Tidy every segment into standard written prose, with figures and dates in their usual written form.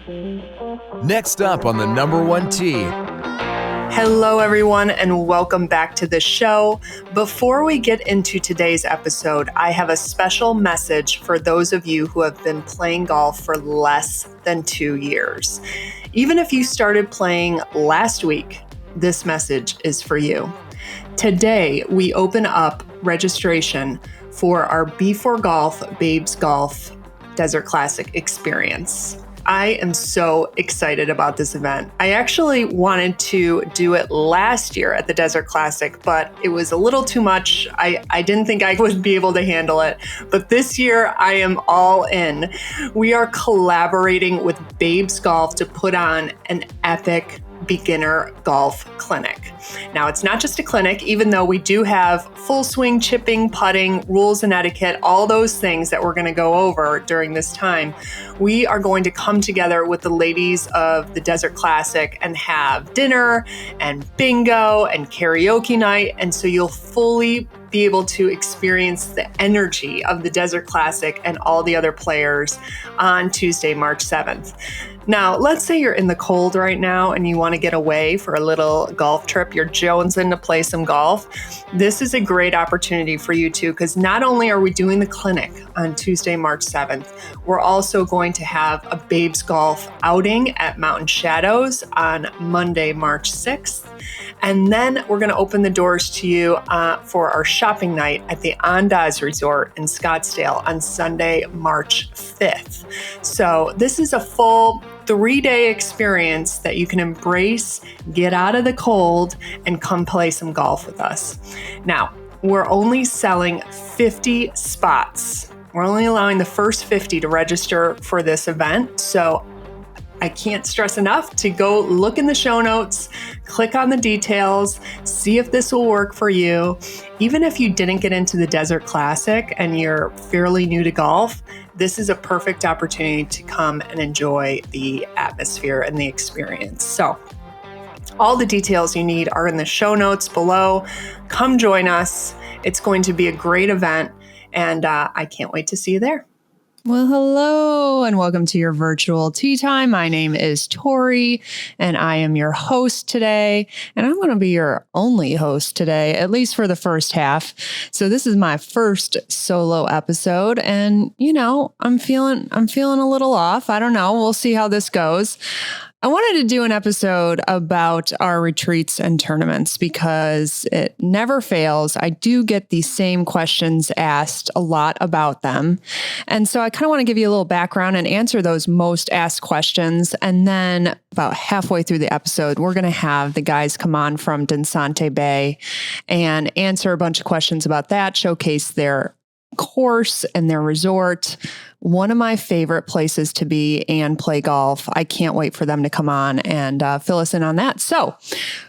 Next up on the number one tee. Hello, everyone, and welcome back to the show. Before we get into today's episode, I have a special message for those of you who have been playing golf for less than 2 years. Even if you started playing last week, this message is for you. Today, we open up registration for our B4 Golf Babes Golf Desert Classic experience. I am so excited about this event. I actually wanted to do it last year at the Desert Classic, but it was a little too much. I didn't think I would be able to handle it. But this year, I am all in. We are collaborating with Babes Golf to put on an epic beginner golf clinic. Now, it's not just a clinic, even though we do have full swing chipping, putting, rules and etiquette, all those things that we're going to go over during this time. We are going to come together with the ladies of the Desert Classic and have dinner and bingo and karaoke night. And so you'll fully be able to experience the energy of the Desert Classic and all the other players on Tuesday, March 7th. Now, let's say you're in the cold right now and you want to get away for a little golf trip. You're jonesing to play some golf. This is a great opportunity for you too, because not only are we doing the clinic on Tuesday, March 7th, we're also going to have a Babes Golf outing at Mountain Shadows on Monday, March 6th. And then we're going to open the doors to you for our shopping night at the Andaz Resort in Scottsdale on Sunday, March 5th. So this is a full 3-day experience that you can embrace, get out of the cold, and come play some golf with us. Now, we're only selling 50 spots. We're only allowing the first 50 to register for this event. So I can't stress enough to go look in the show notes, click on the details, see if this will work for you. Even if you didn't get into the Desert Classic and you're fairly new to golf, this is a perfect opportunity to come and enjoy the atmosphere and the experience. So all the details you need are in the show notes below. Come join us. It's going to be a great event, and I can't wait to see you there. Well, hello and welcome to your virtual tea time. My name is Tori and I am your host today. And I'm going to be your only host today, at least for the first half. So this is my first solo episode and, I'm feeling a little off. I don't know. We'll see how this goes. I wanted to do an episode about our retreats and tournaments because it never fails. I do get these same questions asked a lot about them. And so I kind of want to give you a little background and answer those most asked questions. And then about halfway through the episode, we're going to have the guys come on from Dansante Bay and answer a bunch of questions about that, showcase their course and their resort. One of my favorite places to be and play golf. I can't wait for them to come on and fill us in on that. So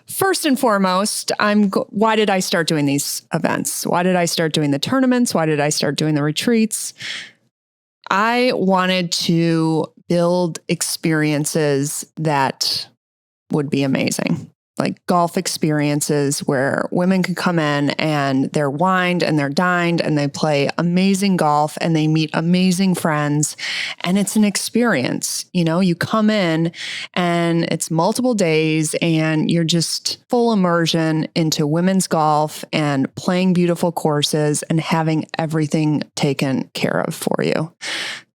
first and foremost, why did I start doing these events? Why did I start doing the tournaments? Why did I start doing the retreats? I wanted to build experiences that would be amazing. Like golf experiences where women can come in and they're wined and they're dined and they play amazing golf and they meet amazing friends. And it's an experience. You come in and it's multiple days and you're just full immersion into women's golf and playing beautiful courses and having everything taken care of for you.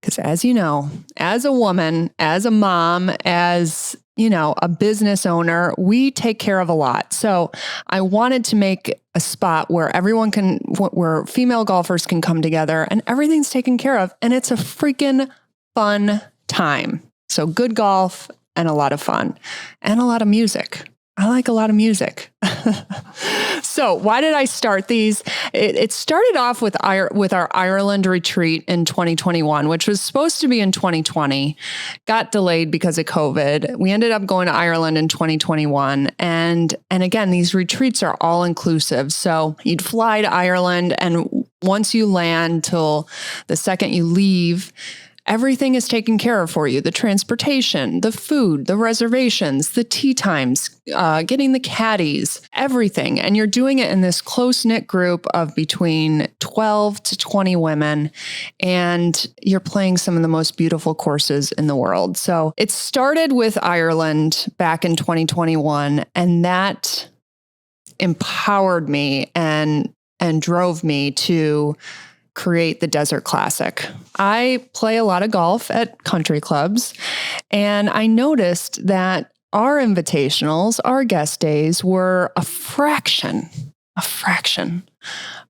Because as you know, as a woman, as a mom, as a business owner, we take care of a lot. So I wanted to make a spot where where female golfers can come together and everything's taken care of. And it's a freaking fun time. So good golf and a lot of fun and a lot of music. I like a lot of music. So why did I start these? It started off with our Ireland retreat in 2021, which was supposed to be in 2020, got delayed because of COVID. We ended up going to Ireland in 2021. And again, these retreats are all inclusive. So you'd fly to Ireland and once you land till the second you leave, everything is taken care of for you. The transportation, the food, the reservations, the tea times, getting the caddies, everything. And you're doing it in this close-knit group of between 12 to 20 women. And you're playing some of the most beautiful courses in the world. So it started with Ireland back in 2021. And that empowered me and drove me to create the Desert Classic. I play a lot of golf at country clubs, and I noticed that our invitationals, our guest days, were a fraction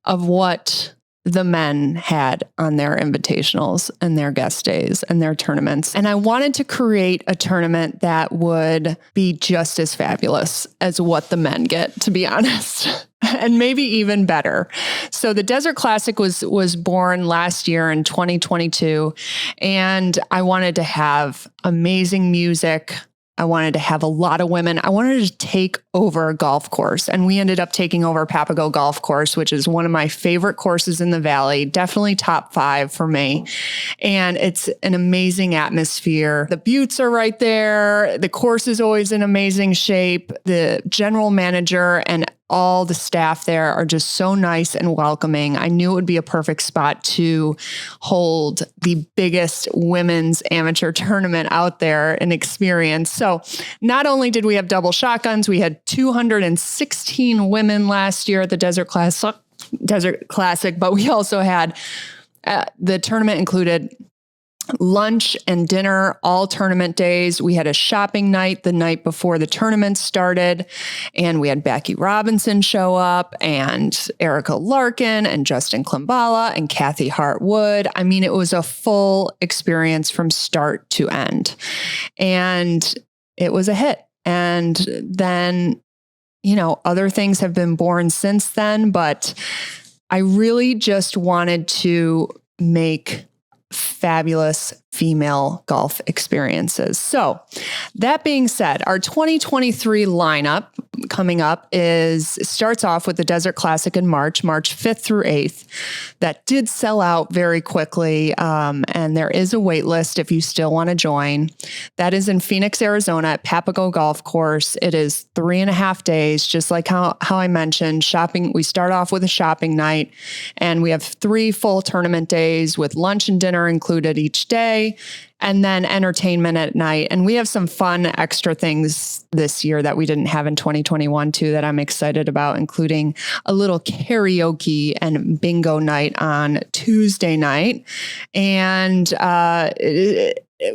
of what the men had on their invitationals and their guest days and their tournaments. And I wanted to create a tournament that would be just as fabulous as what the men get, to be honest. And maybe even better. So the Desert Classic was born last year in 2022, and I wanted to have amazing music. I wanted to have a lot of women. I wanted to take over a golf course. And we ended up taking over Papago Golf Course, which is one of my favorite courses in the Valley, definitely top 5 for me. And it's an amazing atmosphere. The buttes are right there. The course is always in amazing shape. The general manager and all the staff there are just so nice and welcoming. I knew it would be a perfect spot to hold the biggest women's amateur tournament out there and experience. So not only did we have double shotguns, we had 216 women last year at the Desert Classic, but we also had the tournament included lunch and dinner all tournament days. We had a shopping night the night before the tournament started, and we had Becky Robinson show up, and Erica Larkin, and Justin Klimbala, and Kathy Hartwood. I mean, it was a full experience from start to end, and it was a hit. And then, other things have been born since then, but I really just wanted to make fabulous female golf experiences. So that being said, our 2023 lineup coming up starts off with the Desert Classic in March 5th through 8th. That did sell out very quickly. And there is a wait list if you still want to join. That is in Phoenix, Arizona at Papago Golf Course. It is 3.5 days, just like how I mentioned. Shopping. We start off with a shopping night, and we have 3 full tournament days with lunch and dinner included each day, and then entertainment at night. And we have some fun extra things this year that we didn't have in 2021 too, that I'm excited about, including a little karaoke and bingo night on Tuesday night. And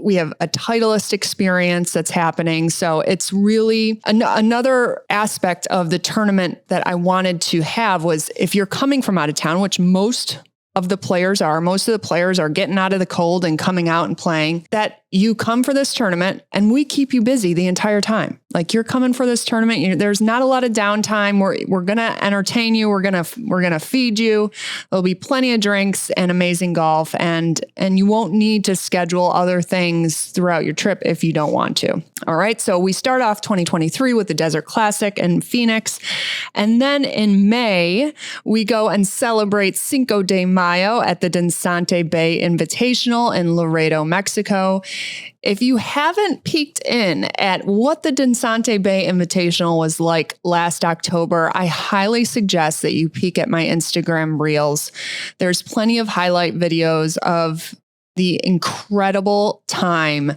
we have a Titleist experience that's happening. So it's really another aspect of the tournament that I wanted to have was, if you're coming from out of town, which most of the players are getting out of the cold and coming out and playing, that you come for this tournament and we keep you busy the entire time. Like, you're coming for this tournament. There's not a lot of downtime. We're going to entertain you. We're going to feed you. There'll be plenty of drinks and amazing golf, and you won't need to schedule other things throughout your trip if you don't want to. All right. So we start off 2023 with the Desert Classic in Phoenix. And then in May, we go and celebrate Cinco de Mayo at the Danzante Bay Invitational in Laredo, Mexico. If you haven't peeked in at what the Danzante Bay Invitational was like last October, I highly suggest that you peek at my Instagram reels. There's plenty of highlight videos of the incredible time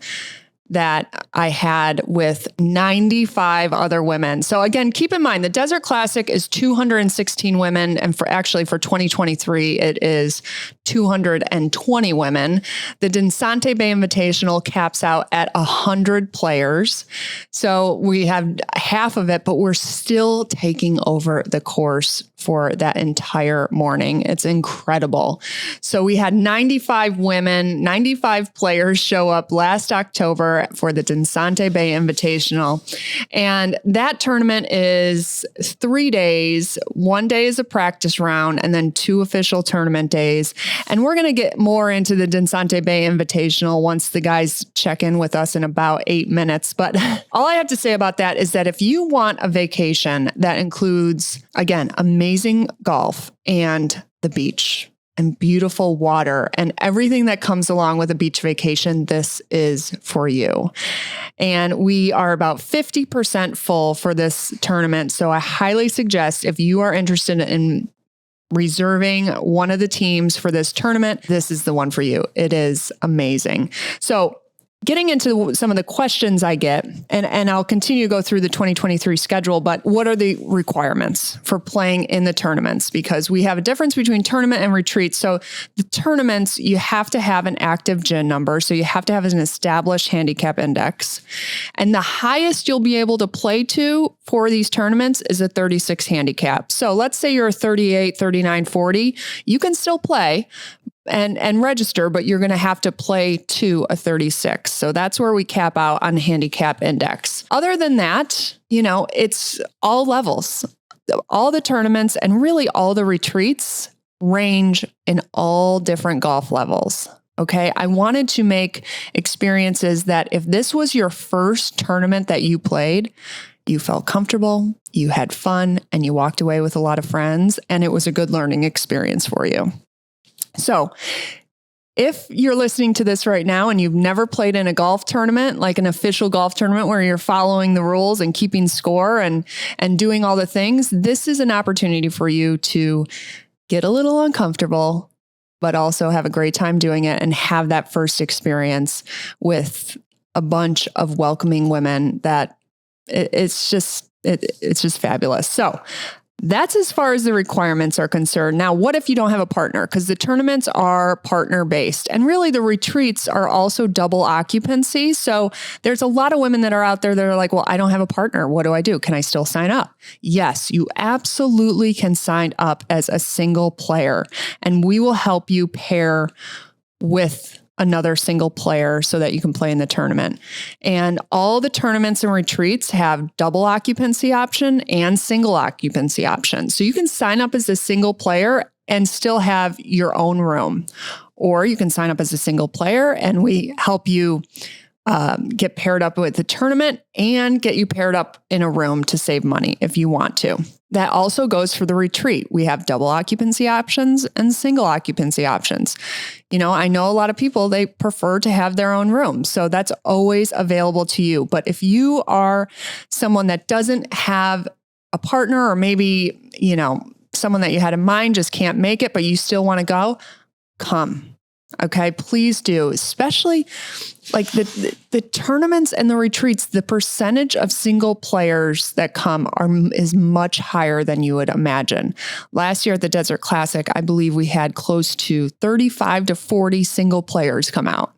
that I had with 95 other women. So again, keep in mind, the Desert Classic is 216 women. And for 2023, it is 220 women. The Danzante Bay Invitational caps out at 100 players. So we have half of it, but we're still taking over the course for that entire morning. It's incredible. So we had 95 women, 95 players show up last October for the Danzante Bay Invitational. And that tournament is 3 days. 1 day is a practice round and then 2 official tournament days. And we're going to get more into the Danzante Bay Invitational once the guys check in with us in about 8 minutes. But all I have to say about that is that if you want a vacation that includes, again, amazing golf and the beach and beautiful water and everything that comes along with a beach vacation, this is for you. And we are about 50% full for this tournament. So I highly suggest, if you are interested in reserving one of the teams for this tournament, this is the one for you. It is amazing. So getting into some of the questions I get, and I'll continue to go through the 2023 schedule, but what are the requirements for playing in the tournaments? Because we have a difference between tournament and retreat. So the tournaments, you have to have an active GIN number. So you have to have an established handicap index. And the highest you'll be able to play to for these tournaments is a 36 handicap. So let's say you're a 38, 39, 40, you can still play and register, but you're going to have to play to a 36. So that's where we cap out on handicap index. Other than that, it's all levels. All the tournaments and really all the retreats range in all different golf levels. Okay. I wanted to make experiences that if this was your first tournament that you played, you felt comfortable, you had fun, and you walked away with a lot of friends, and it was a good learning experience for you. So if you're listening to this right now and you've never played in a golf tournament, like an official golf tournament where you're following the rules and keeping score and doing all the things, this is an opportunity for you to get a little uncomfortable, but also have a great time doing it and have that first experience with a bunch of welcoming women that it's just fabulous. So that's as far as the requirements are concerned. Now, what if you don't have a partner? Because the tournaments are partner based, and really the retreats are also double occupancy. So there's a lot of women that are out there that are like, well, I don't have a partner. What do I do? Can I still sign up? Yes, you absolutely can sign up as a single player, and we will help you pair with another single player so that you can play in the tournament. And all the tournaments and retreats have double occupancy option and single occupancy option. So you can sign up as a single player and still have your own room, or you can sign up as a single player and we help you get paired up with the tournament and get you paired up in a room to save money if you want to. That also goes for the retreat. We have double occupancy options and single occupancy options. I know a lot of people, they prefer to have their own room. So that's always available to you. But if you are someone that doesn't have a partner, or maybe, someone that you had in mind just can't make it, but you still want to go, come. Okay, please do. Especially like the tournaments and the retreats, the percentage of single players that come is much higher than you would imagine. Last year at the Desert Classic, I believe we had close to 35 to 40 single players come out.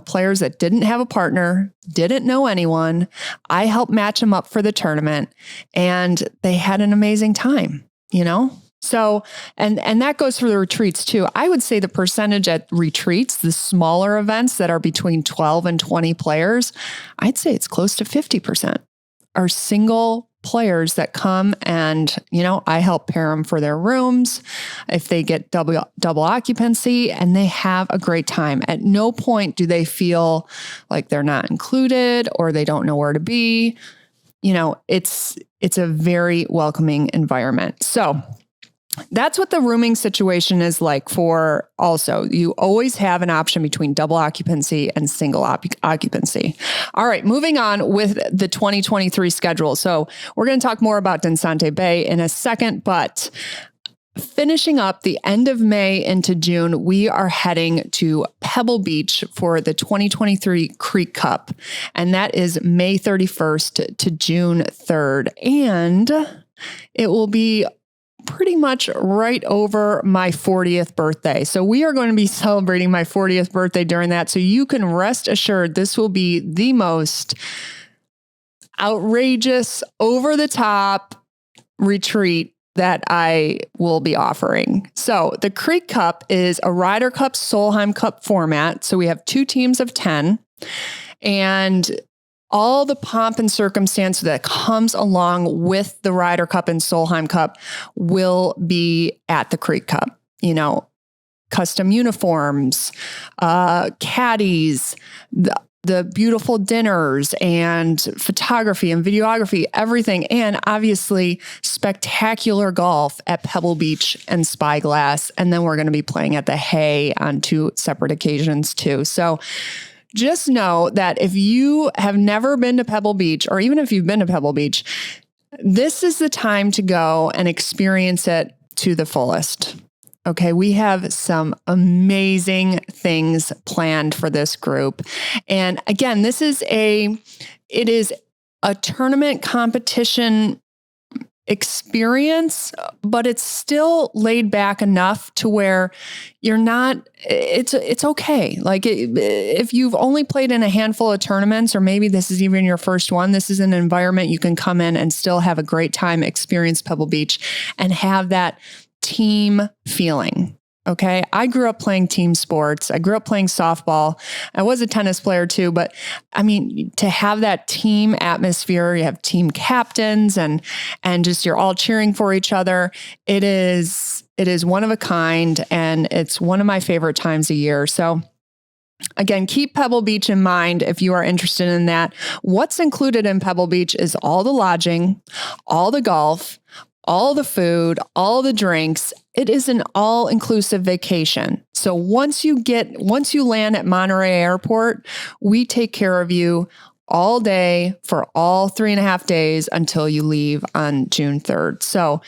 Players that didn't have a partner, didn't know anyone. I helped match them up for the tournament, and they had an amazing time, So, and that goes for the retreats too. I would say the percentage at retreats, the smaller events that are between 12 and 20 players, I'd say it's close to 50% are single players that come and, I help pair them for their rooms if they get double occupancy, and they have a great time. At no point do they feel like they're not included or they don't know where to be. It's a very welcoming environment. So that's what the rooming situation is like for also. You always have an option between double occupancy and single occupancy. All right, moving on with the 2023 schedule. So we're going to talk more about Dansante Bay in a second, but finishing up the end of May into June, we are heading to Pebble Beach for the 2023 Creek Cup. And that is May 31st to June 3rd. And it will be pretty much right over my 40th birthday. So we are going to be celebrating my 40th birthday during that. So you can rest assured this will be the most outrageous, over the top retreat that I will be offering. So the Creek Cup is a Ryder Cup, Solheim Cup format. So we have 2 teams of 10, and all the pomp and circumstance that comes along with the Ryder Cup and Solheim Cup will be at the Creek Cup. Custom uniforms, caddies, the beautiful dinners and photography and videography, everything. And obviously spectacular golf at Pebble Beach and Spyglass. And then we're going to be playing at the Hay on 2 separate occasions too. So just know that if you have never been to Pebble Beach, or even if you've been to Pebble Beach, this is the time to go and experience it to the fullest. Okay, we have some amazing things planned for this group. And again, it is a tournament competition experience, but it's still laid back enough to where it's okay. Like if you've only played in a handful of tournaments, or maybe this is even your first one, this is an environment you can come in and still have a great time, experience Pebble Beach, and have that team feeling. Okay. I grew up playing team sports. I grew up playing softball. I was a tennis player too, but I mean, to have that team atmosphere, you have team captains and just you're all cheering for each other. It is one of a kind, and it's one of my favorite times of year. So again, keep Pebble Beach in mind if you are interested in that. What's included in Pebble Beach is all the lodging, all the golf, all the food, all the drinks. It is an all-inclusive vacation. So once you land at Monterey Airport, we take care of you all day for all 3.5 days until you leave on June 3rd. So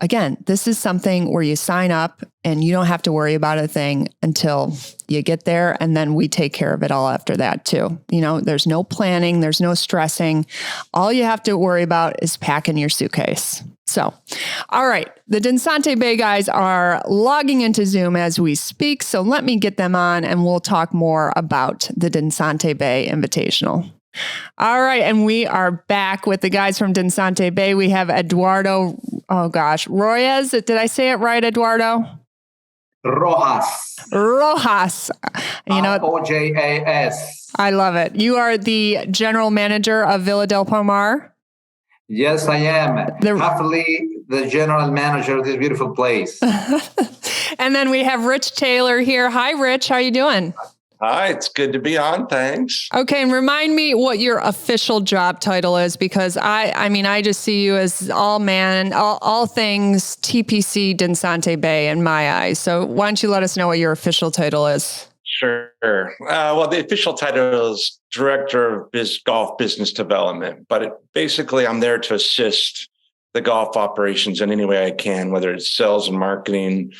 again, this is something where you sign up and you don't have to worry about a thing until you get there. And then we take care of it all after that too. There's no planning, there's no stressing. All you have to worry about is packing your suitcase. So, all right, the Dinsante Bay guys are logging into Zoom as we speak. So let me get them on and we'll talk more about the Dinsante Bay Invitational. All right. And we are back with the guys from Dinsante Bay. We have Eduardo, Royes. Did I say it right, Eduardo? Rojas. Rojas. I love it. You are the general manager of Villa del Palmar. Yes, I am. Happily the general manager of this beautiful place. And then we have Rich Taylor here. Hi, Rich. How are you doing? Hi, it's good to be on. Thanks. Okay. And remind me what your official job title is, because I just see you as all things TPC Dinsante Bay in my eyes. So why don't you let us know what your official title is? Sure. Well, the official title is Director of Golf Business Development, but basically I'm there to assist the golf operations in any way I can, whether it's sales and marketing,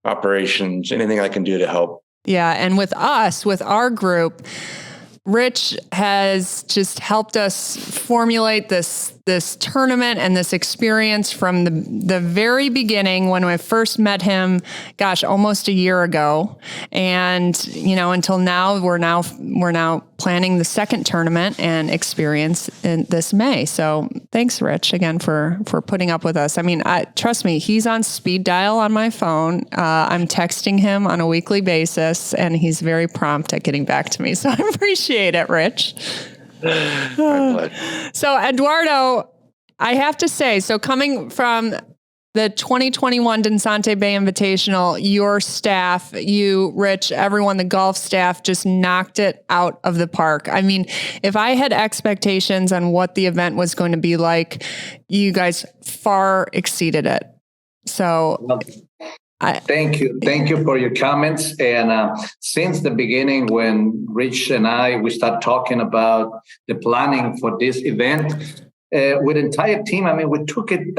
operations, anything I can do to help. Yeah. And with our group, Rich has just helped us formulate this tournament and this experience from the very beginning when I first met him, almost a year ago. And, until now, we're now planning the second tournament and experience in this May. So thanks, Rich, again, for putting up with us. Trust me, he's on speed dial on my phone. I'm texting him on a weekly basis, and he's very prompt at getting back to me. So I appreciate it, Rich. So Eduardo, I have to say, coming from the 2021 Dinsante Bay Invitational, your staff, you, Rich, everyone, the golf staff just knocked it out of the park. If I had expectations on what the event was going to be like, you guys far exceeded it. So thank you. Thank you for your comments. And since the beginning, when Rich and we start talking about the planning for this event, with the entire team, we took it,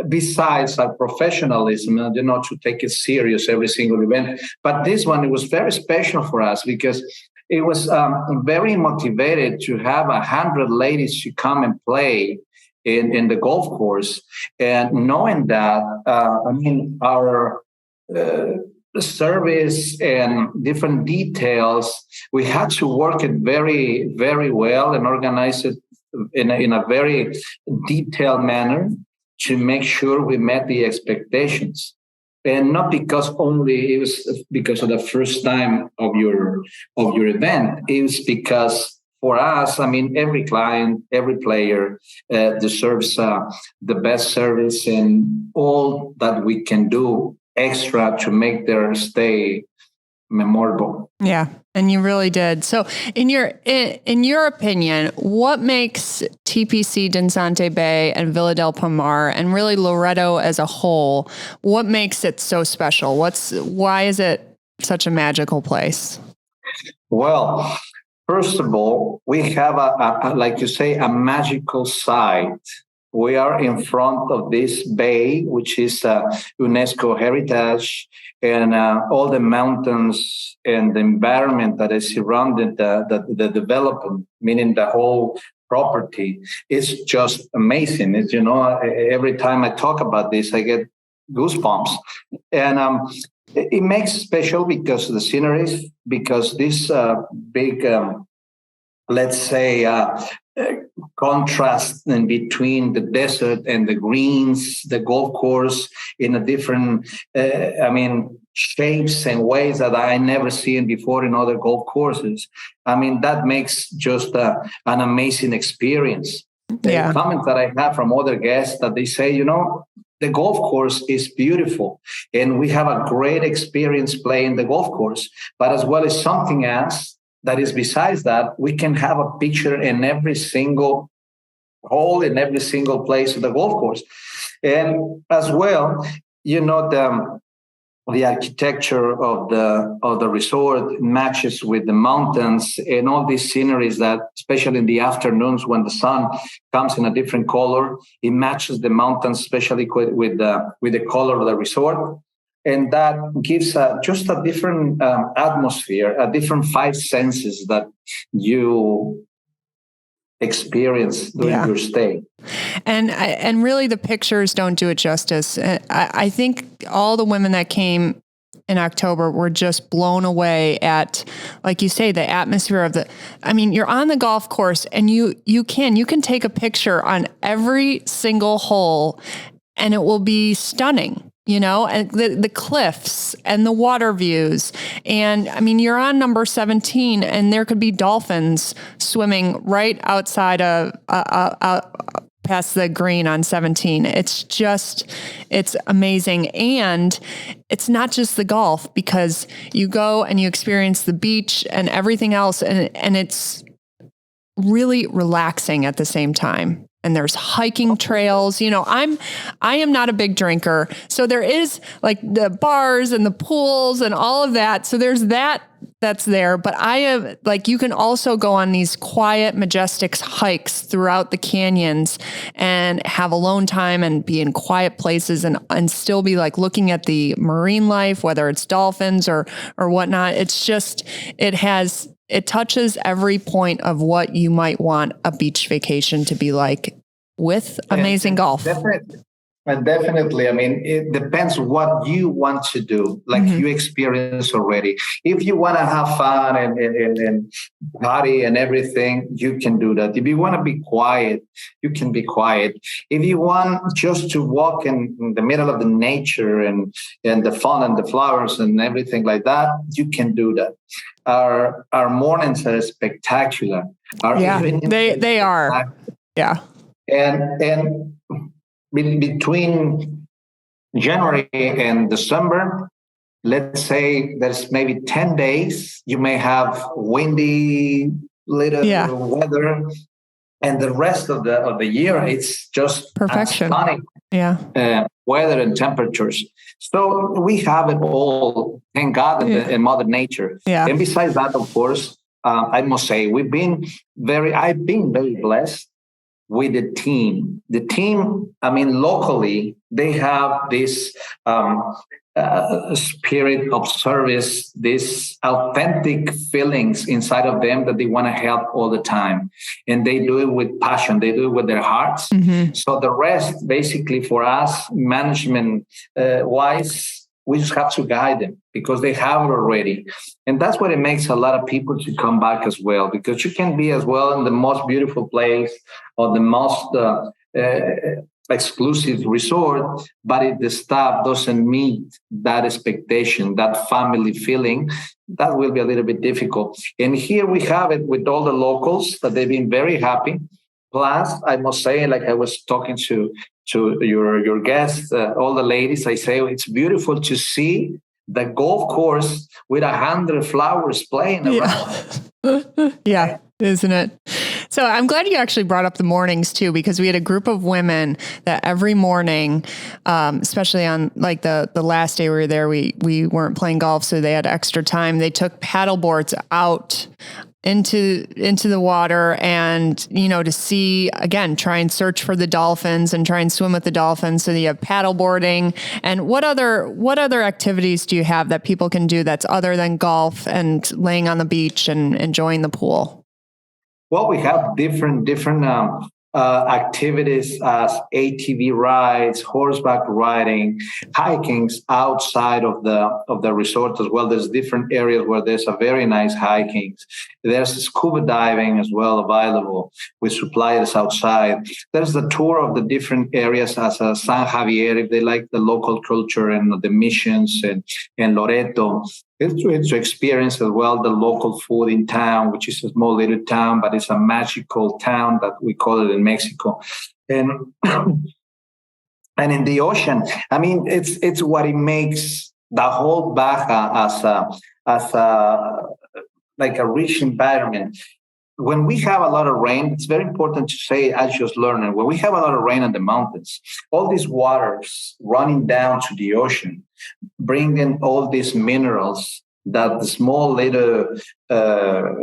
besides our professionalism, to take it serious every single event. But this one, it was very special for us because it was very motivated to have 100 ladies to come and play in the golf course. And knowing that, our service and different details, we had to work it very, very well and organize it in a very detailed manner to make sure we met the expectations. And not because only it was because of the first time of your event. It was because for us, every client, every player deserves the best service and all that we can do extra to make their stay memorable. Yeah, and you really did. So, in your opinion, what makes TPC Danzante Bay and Villa del Palmar and really Loreto as a whole, what makes it so special? Why is it such a magical place? Well, first of all, we have like you say, a magical site. We are in front of this bay, which is a UNESCO heritage, and all the mountains and the environment that is surrounding the development, meaning the whole property, is just amazing. It's, every time I talk about this, I get goosebumps. And it makes special because of the sceneries, because this big, let's say, contrast in between the desert and the greens, the golf course in a different, shapes and ways that I never seen before in other golf courses. That makes just an amazing experience. Yeah. The comments that I have from other guests that they say, the golf course is beautiful and we have a great experience playing the golf course, but as well as something else that is besides that, we can have a picture in every single hole, in every single place of the golf course. And as well, the architecture of the resort matches with the mountains and all these sceneries that, especially in the afternoons when the sun comes in a different color, it matches the mountains, especially with the color of the resort. And that gives just a different atmosphere, a different five senses that you experience during your stay. And really the pictures don't do it justice. I think all the women that came in October were just blown away at, like you say, the atmosphere of you're on the golf course and you can take a picture on every single hole and it will be stunning. And the cliffs and the water views. And you're on number 17 and there could be dolphins swimming right outside of, past the green on 17. It's amazing. And it's not just the golf, because you go and you experience the beach and everything else. And it's really relaxing at the same time. And there's hiking trails. I am not a big drinker. So there is like the bars and the pools and all of that. So there's that's there. But I am you can also go on these quiet, majestic hikes throughout the canyons and have alone time and be in quiet places and still be looking at the marine life, whether it's dolphins or whatnot. It's just, it touches every point of what you might want a beach vacation to be like, with amazing golf. Definitely. It depends what you want to do, you experience already. If you want to have fun and party and everything, you can do that. If you want to be quiet, you can be quiet. If you want just to walk in the middle of the nature and the fun and the flowers and everything like that, you can do that. Our mornings are spectacular. They are. Yeah. And between January and December, let's say there's maybe 10 days, you may have windy little weather, and the rest of the year, it's just perfection. Stunning weather and temperatures. So we have it all, thank God, in Mother Nature. Yeah. And besides that, of course, I must say, I've been very blessed with the team. The team, locally, they have this spirit of service, this authentic feelings inside of them that they want to help all the time. And they do it with passion. They do it with their hearts. Mm-hmm. So the rest, basically, for us, management wise, we just have to guide them because they have it already. And that's what it makes a lot of people to come back as well, because you can be as well in the most beautiful place or the most exclusive resort, but if the staff doesn't meet that expectation, that family feeling, that will be a little bit difficult. And here we have it with all the locals that they've been very happy. Plus, I must say, like I was talking to your guests, all the ladies, I say it's beautiful to see the golf course with 100 flowers playing around. Yeah, isn't it? So I'm glad you actually brought up the mornings too, because we had a group of women that every morning, especially on like the last day we were there, we weren't playing golf, so they had extra time. They took paddle boards out into the water and, to see, again, try and search for the dolphins and try and swim with the dolphins. So you have paddle boarding. And what other activities do you have that people can do that's other than golf and laying on the beach and enjoying the pool? Well, we have different activities as ATV rides, horseback riding, hikings outside of the resort as well. There's different areas where there's a very nice hikings. There's scuba diving as well available with suppliers outside. There's the tour of the different areas as a San Javier, if they like the local culture and the missions and Loreto. It's to experience as well the local food in town, which is a small little town, but it's a magical town that we call it in Mexico. And in the ocean, I mean, it's what it makes the whole Baja as a like a rich environment. When we have a lot of rain, it's very important to say, I just learned, when we have a lot of rain on the mountains, all these waters running down to the ocean, bringing all these minerals that the small little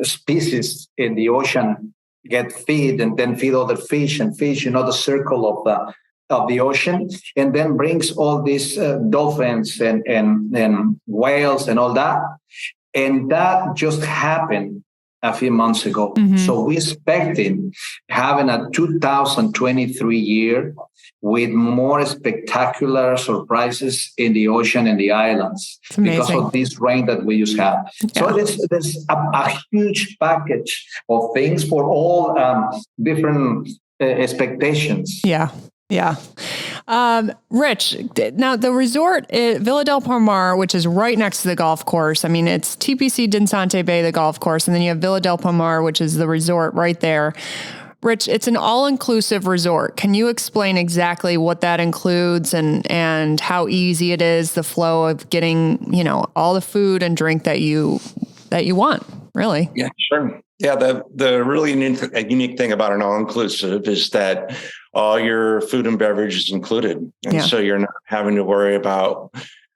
species in the ocean get feed and then feed other fish, the circle of the ocean, and then brings all these dolphins and whales and all that. And that just happened a few months ago. Mm-hmm. So we're expecting having a 2023 year with more spectacular surprises in the ocean and the islands because of this rain that we just had. Yeah. So there's a huge package of things for all different expectations. Yeah. Yeah. Rich, now the resort, Villa del Palmar, which is right next to the golf course. I mean, it's TPC Dinsante Bay, the golf course, and then you have Villa del Palmar, which is the resort right there. Rich, it's an all-inclusive resort. Can you explain exactly what that includes and how easy it is, the flow of getting, all the food and drink that you want, really? Yeah, sure. Yeah, the really unique thing about an all-inclusive is that all your food and beverage is included. And so you're not having to worry about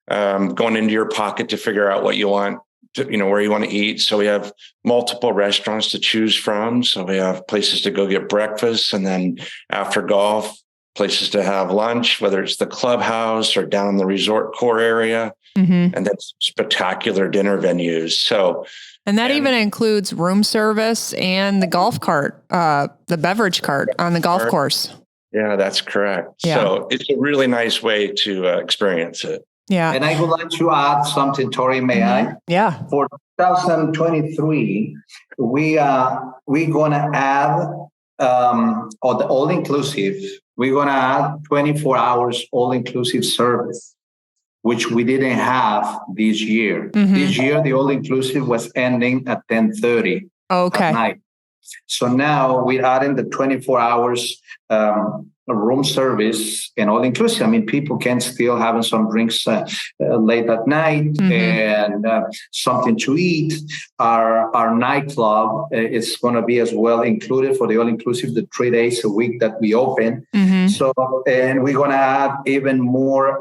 going into your pocket to figure out what you want, where you want to eat. So we have multiple restaurants to choose from. So we have places to go get breakfast, and then after golf, places to have lunch, whether it's the clubhouse or down in the resort core area, and then spectacular dinner venues. And that even includes room service and the golf cart, the beverage cart on the golf course. Yeah, that's correct. Yeah. So it's a really nice way to experience it. Yeah. And I would like to add something, Tori, may I? Yeah. For 2023, we're going to add, the all-inclusive, we're going to add 24 hours all-inclusive service, which we didn't have this year. Mm-hmm. This year, the all-inclusive was ending at 10:30 at night. So now we're adding the 24 hours room service and all-inclusive. I mean, people can still having some drinks late at night and something to eat. Our nightclub is going to be as well included for the all-inclusive, the 3 days a week that we open. So, and we're going to add even more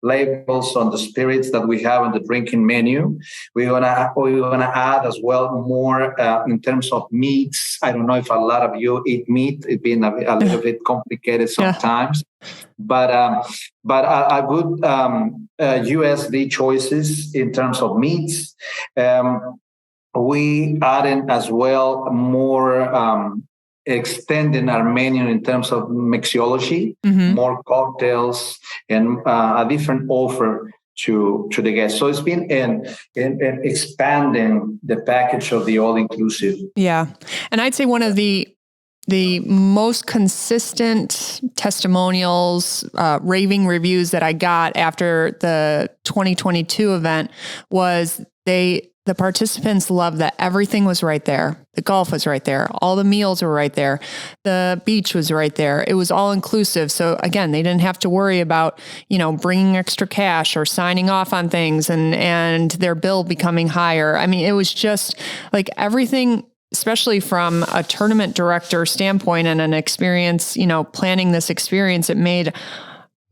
labels on the spirits that we have on the drinking menu. We're going to add as well more in terms of meats. I don't know if a lot of you eat meat. It's been a little bit complicated sometimes, but a good USD choices in terms of meats. We add in as well more extending our menu in terms of mixology, more cocktails, and a different offer to the guests. So it's been in expanding the package of the all-inclusive. Yeah. And I'd say one of the most consistent testimonials, raving reviews that I got after the 2022 event was they the participants loved that everything was right there. The golf was right there. All the meals were right there. The beach was right there. It was all inclusive. So again, they didn't have to worry about, bringing extra cash or signing off on things and their bill becoming higher. I mean, it was just like everything, especially from a tournament director standpoint and an experience, planning this experience, it made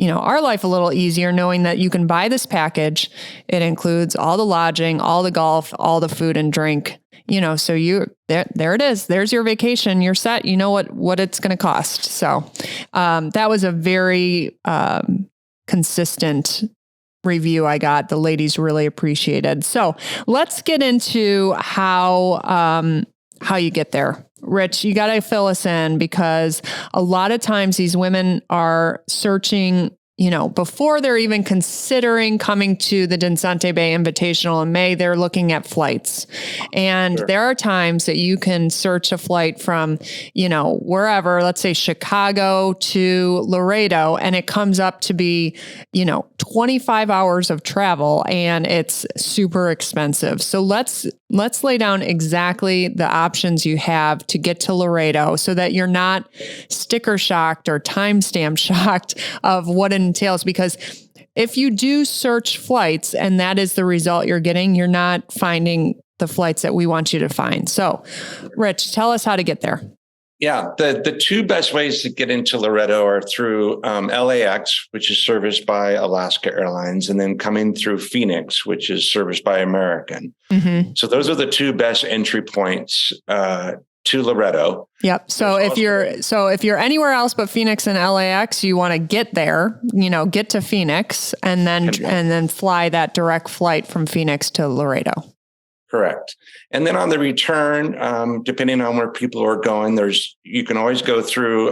our life a little easier knowing that you can buy this package. It includes all the lodging, all the golf, all the food and drink, so there it is. There's your vacation. You're set. You know what it's going to cost. So, that was a very, consistent review I got. The ladies really appreciated. So let's get into how you get there. Rich, you got to fill us in because a lot of times these women are searching, before they're even considering coming to the Dinsante Bay Invitational in May, they're looking at flights. And Sure. There are times that you can search a flight from, wherever, let's say Chicago to Laredo, and it comes up to be, 25 hours of travel and it's super expensive. So let's lay down exactly the options you have to get to Laredo so that you're not sticker shocked or timestamp shocked of what it entails. Because if you do search flights and that is the result you're getting, you're not finding the flights that we want you to find. So, Rich, tell us how to get there. Yeah, the two best ways to get into Loretto are through LAX, which is serviced by Alaska Airlines, and then coming through Phoenix, which is serviced by American. Mm-hmm. So those are the two best entry points to Loretto. Yep. So if you're anywhere else but Phoenix and LAX, you want to get there, get to Phoenix and then fly that direct flight from Phoenix to Laredo. Correct. And then on the return, depending on where people are going, you can always go through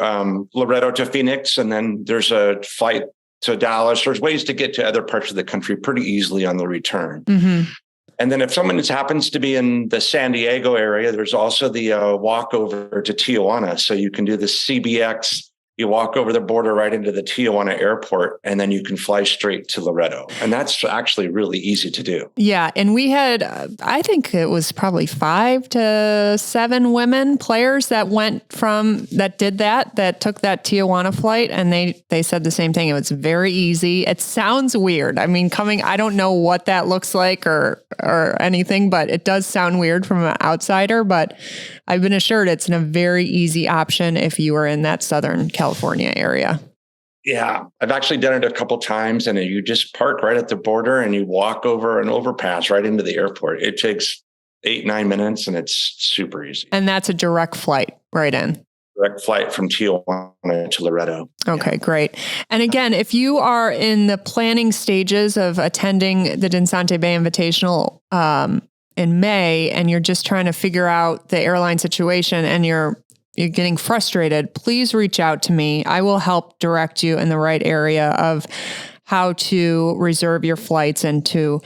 Loretto to Phoenix, and then there's a flight to Dallas. There's ways to get to other parts of the country pretty easily on the return. Mm-hmm. And then if someone happens to be in the San Diego area, there's also the walkover to Tijuana. So you can do the CBX. You walk over the border right into the Tijuana airport, and then you can fly straight to Loretto. And that's actually really easy to do. Yeah. And we had, I think it was probably 5 to 7 women players that took that Tijuana flight. And they said the same thing. It was very easy. It sounds weird. I mean, I don't know what that looks like or anything, but it does sound weird from an outsider. But I've been assured it's a very easy option if you are in that Southern California area. Yeah, I've actually done it a couple times, and you just park right at the border and you walk over an overpass right into the airport. It takes 8-9 minutes and it's super easy. And that's a direct flight right in. Direct flight from Tijuana to Loretto. Okay, great. And again, if you are in the planning stages of attending the Dinsante Bay Invitational in May, and you're just trying to figure out the airline situation and you're getting frustrated, please reach out to me. I will help direct you in the right area of how to reserve your flights into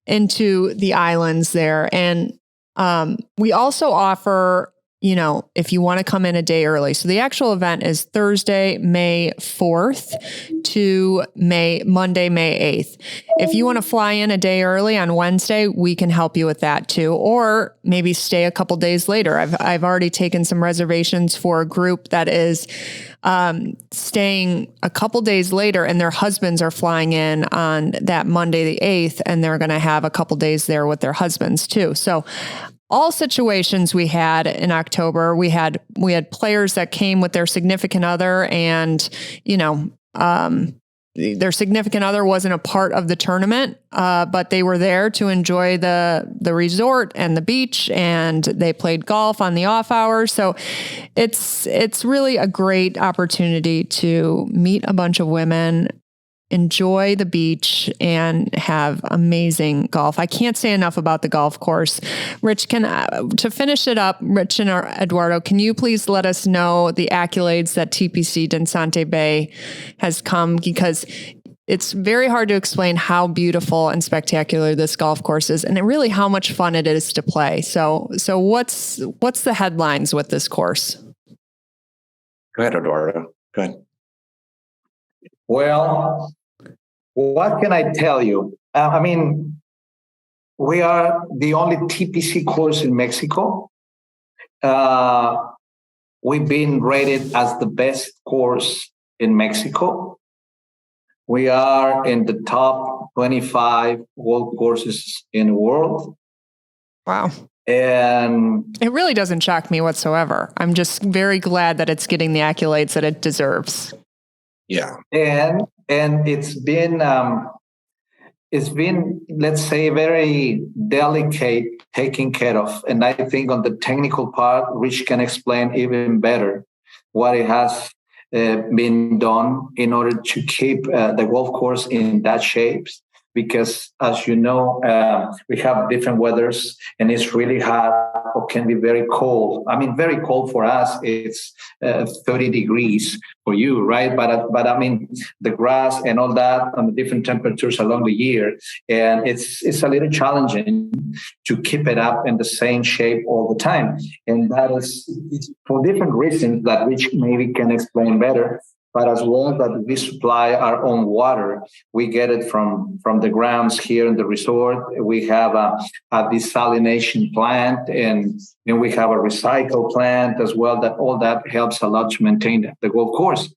the islands there. And we also offer, if you want to come in a day early. So the actual event is Thursday, May 4th to Monday, May 8th. If you want to fly in a day early on Wednesday, we can help you with that too. Or maybe stay a couple days later. I've already taken some reservations for a group that is staying a couple days later, and their husbands are flying in on that Monday, the 8th, and they're going to have a couple days there with their husbands too. So all situations we had in October, we had players that came with their significant other, and, their significant other wasn't a part of the tournament, but they were there to enjoy the resort and the beach, and they played golf on the off hours. So it's really a great opportunity to meet a bunch of women, enjoy the beach, and have amazing golf. I can't say enough about the golf course. Rich, to finish it up, Rich and Eduardo, can you please let us know the accolades that TPC Dinsante Bay has come? Because it's very hard to explain how beautiful and spectacular this golf course is, and really how much fun it is to play. So what's the headlines with this course? Go ahead, Eduardo. Go ahead. Well, what can I tell you? We are the only TPC course in Mexico. We've been rated as the best course in Mexico. We are in the top 25 world courses in the world. Wow. And it really doesn't shock me whatsoever. I'm just very glad that it's getting the accolades that it deserves. Yeah. And it's been, let's say, very delicate taken care of. And I think on the technical part, Rich can explain even better what it has been done in order to keep the golf course in that shape. Because, as you know, we have different weathers, and it's really hot or can be very cold. I mean, very cold for us, it's 30 degrees for you, right? But I mean, the grass and all that on the different temperatures along the year, and it's a little challenging to keep it up in the same shape all the time. And that is for different reasons that Rich maybe can explain better. But as well that we supply our own water. We get it from the grounds here in the resort. We have a desalination plant, and then we have a recycle plant as well. That all that helps a lot to maintain the golf course.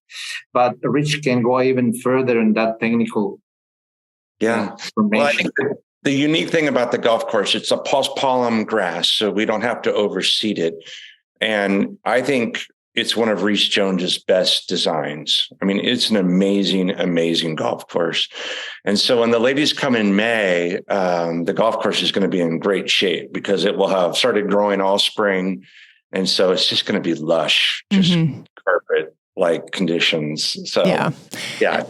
But Rich can go even further in that technical information. Well, I think the unique thing about the golf course, it's a paspalum grass, so we don't have to overseed it. And I think it's one of Reese Jones's best designs. I mean, it's an amazing, amazing golf course. And so when the ladies come in May, the golf course is going to be in great shape because it will have started growing all spring. And so it's just going to be lush, just carpet-like conditions. So, yeah.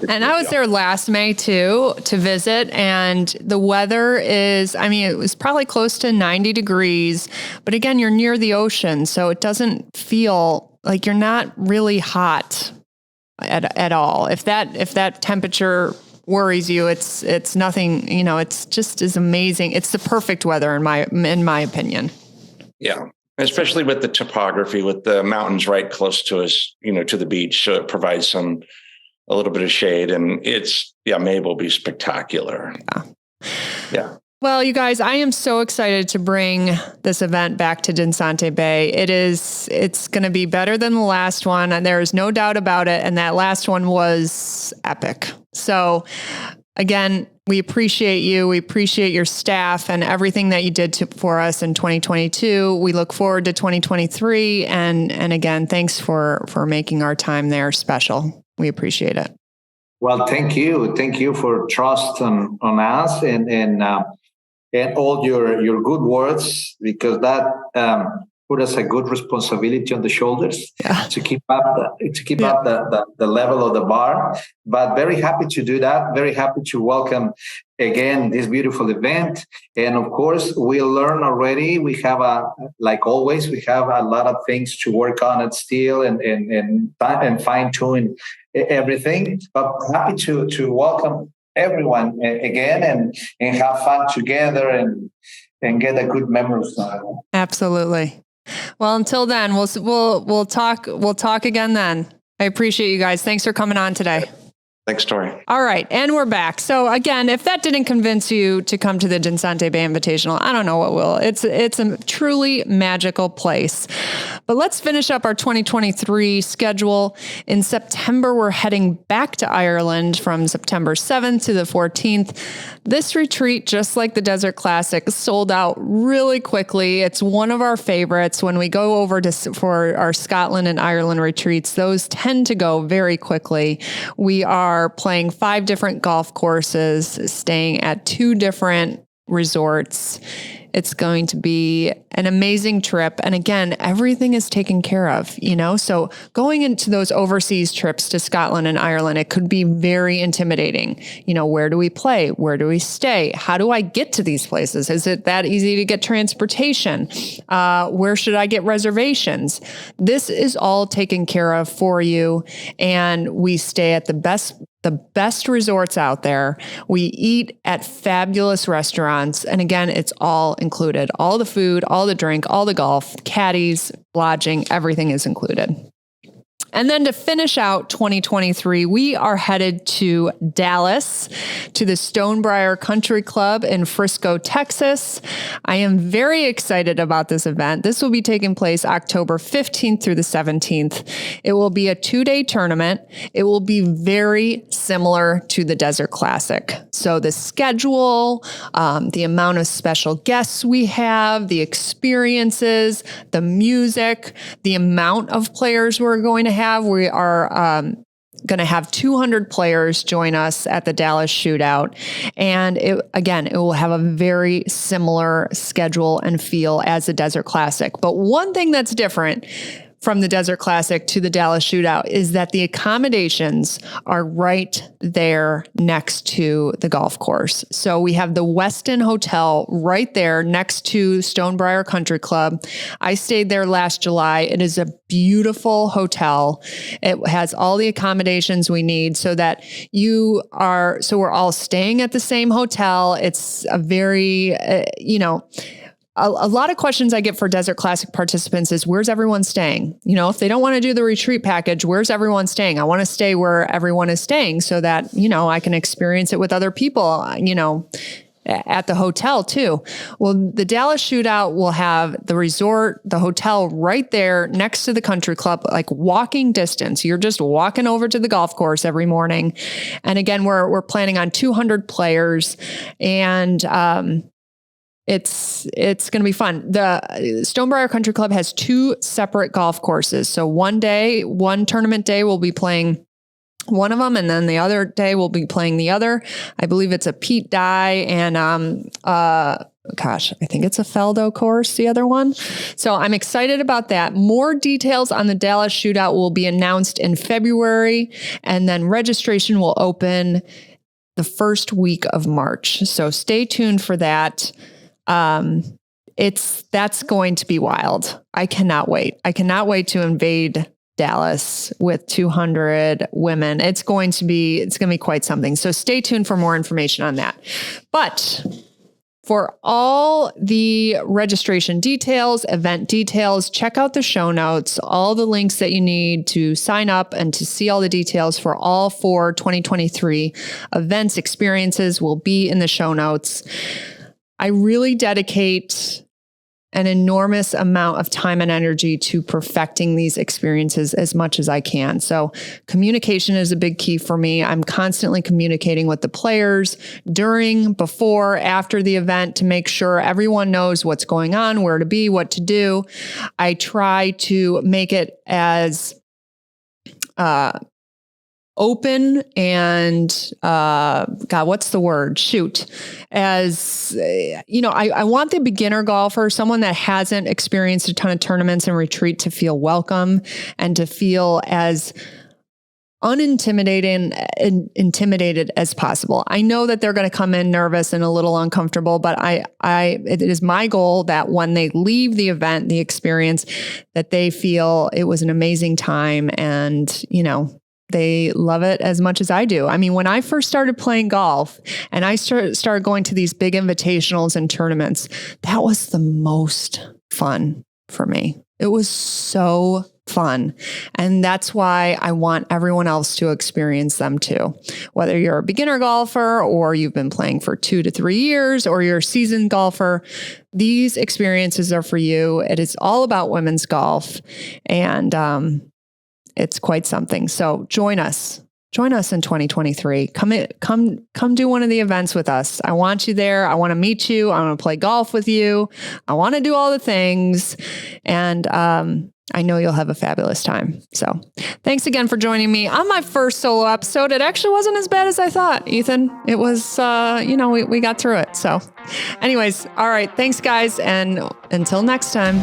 And I was there last May too, to visit, and the weather is, I mean, it was probably close to 90 degrees, but again, you're near the ocean, so it doesn't feel like you're not really hot at all. If that temperature worries you, it's nothing, it's just as amazing. It's the perfect weather in my opinion. Yeah. Especially with the topography, with the mountains right close to us, to the beach. So it provides a little bit of shade, and May will be spectacular. Yeah. Well, you guys, I am so excited to bring this event back to Dinsante Bay. It's going to be better than the last one, and there is no doubt about it. And that last one was epic. So again, we appreciate you. We appreciate your staff and everything that you did for us in 2022. We look forward to 2023. And again, thanks for making our time there special. We appreciate it. Well, thank you. Thank you for trust on us and all your good words, because that put us a good responsibility on the shoulders to keep up the level of the bar. But very happy to do that. Very happy to welcome again this beautiful event. And of course, we'll learn already. We have like always, we have a lot of things to work on it still and fine tune everything. But happy to welcome everyone again and have fun together and get a good memories. Absolutely. Well, until then, we'll talk again then. I appreciate you guys. Thanks for coming on today. Thanks, Tori. All right. And we're back. So again, if that didn't convince you to come to the Dinsante Bay Invitational, I don't know what will. It's a truly magical place. But let's finish up our 2023 schedule. In September, we're heading back to Ireland from September 7th to the 14th. This retreat, just like the Desert Classic, sold out really quickly. It's one of our favorites. When we go over for our Scotland and Ireland retreats, those tend to go very quickly. We are playing 5 different golf courses, staying at 2 different resorts. It's going to be an amazing trip. And again, everything is taken care of, so going into those overseas trips to Scotland and Ireland, it could be very intimidating. Where do we play? Where do we stay? How do I get to these places? Is it that easy to get transportation? Where should I get reservations? This is all taken care of for you. And we stay at the best resorts out there. We eat at fabulous restaurants. And again, it's all included. All the food, all the drink, all the golf, caddies, lodging, everything is included. And then to finish out 2023, we are headed to Dallas, to the Stonebriar Country Club in Frisco, Texas. I am very excited about this event. This will be taking place October 15th through the 17th. It will be a 2-day tournament. It will be very similar to the Desert Classic. So the schedule, the amount of special guests we have, the experiences, the music, the amount of players we're going to have. We are going to have 200 players join us at the Dallas Shootout. And it will have a very similar schedule and feel as the Desert Classic. But one thing that's different from the Desert Classic to the Dallas Shootout is that the accommodations are right there next to the golf course. So we have the Westin Hotel right there next to Stonebriar Country Club. I stayed there last July. It is a beautiful hotel. It has all the accommodations we need so we're all staying at the same hotel. It's a very, a lot of questions I get for Desert Classic participants is, where's everyone staying? If they don't want to do the retreat package, where's everyone staying? I want to stay where everyone is staying so that, I can experience it with other people, at the hotel too. Well, the Dallas Shootout will have the resort, the hotel right there next to the country club, like walking distance. You're just walking over to the golf course every morning. And again, we're planning on 200 players, and, it's going to be fun. The Stonebriar Country Club has 2 separate golf courses. So one tournament day, we'll be playing one of them, and then the other day we'll be playing the other. I believe it's a Pete Dye and I think it's a Feldo course, the other one. So I'm excited about that. More details on the Dallas Shootout will be announced in February, and then registration will open the first week of March. So stay tuned for that. That's going to be wild. I cannot wait. I cannot wait to invade Dallas with 200 women. It's going to be quite something. So stay tuned for more information on that. But for all the registration details, event details, check out the show notes, all the links that you need to sign up and to see all the details for all 4 2023 events, experiences will be in the show notes. I really dedicate an enormous amount of time and energy to perfecting these experiences as much as I can. So communication is a big key for me. I'm constantly communicating with the players during, before, after the event to make sure everyone knows what's going on, where to be, what to do. I try to make it as open and, what's the word? As, I want the beginner golfer, someone that hasn't experienced a ton of tournaments and retreat, to feel welcome and to feel as unintimidated and intimidated as possible. I know that they're going to come in nervous and a little uncomfortable, but it is my goal that when they leave the event, the experience, that they feel it was an amazing time and, they love it as much as I do. I mean, when I first started playing golf and I started going to these big invitationals and tournaments, that was the most fun for me. It was so fun. And that's why I want everyone else to experience them too. Whether you're a beginner golfer or you've been playing for 2 to 3 years or you're a seasoned golfer, these experiences are for you. It is all about women's golf. And, it's quite something. So join us in 2023. Come do one of the events with us. I want you there. I want to meet you. I want to play golf with you. I want to do all the things. And, I know you'll have a fabulous time. So thanks again for joining me on my first solo episode. It actually wasn't as bad as I thought, Ethan. It was, we got through it. So anyways, all right. Thanks guys. And until next time.